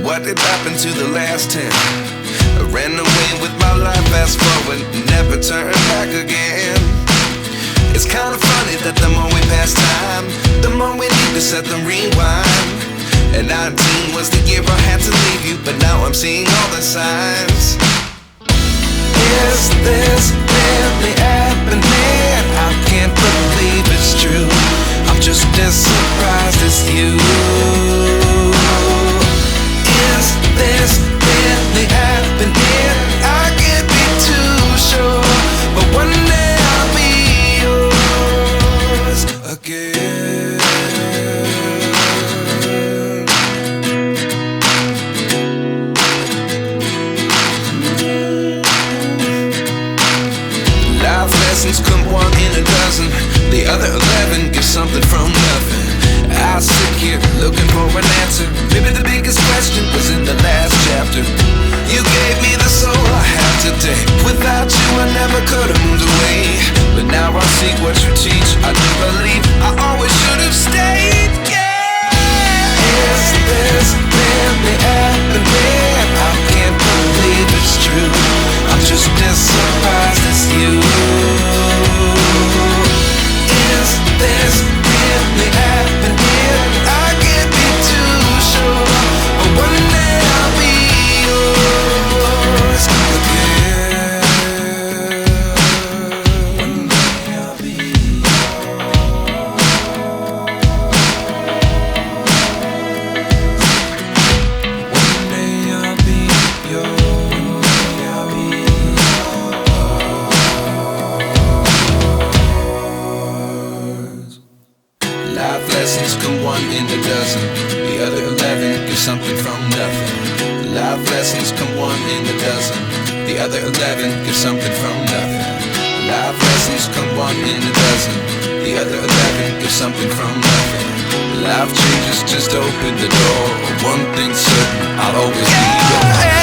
what did happen to the last 10? I ran away with my life, fast forward, never turn back again. It's kind of funny that the more we pass time, the more we need to set them rewind. And 19 was the year I had to leave you, but now I'm seeing all the signs. Is this really happening? I can't believe it's true. I'm just as surprised as you. Is this really happening? I can't be too sure, but one day I'll be yours again. Life lessons come one in a dozen. The other 11 get something from nothing. I sit here looking for an answer. Maybe the biggest question was in the last chapter. You gave me the soul I have today. Without you I never could have moved away. But now I see what you teach. I do believe I always should have stayed. Yeah. Is this really happening? I can't believe it's true. I'm just as surprised as you. Is this really happening? I can't be too sure, but one day I'll be yours again. One day I'll be yours. One day I'll be yours. One day I'll be yours. Life lessons come one in a dozen. The other 11 give something from nothing. Life lessons come one in a dozen. The other 11 give something from nothing. Life lessons come one in a dozen. The other 11 give something from nothing. Life changes just open the door. One thing's certain, I'll always be yours.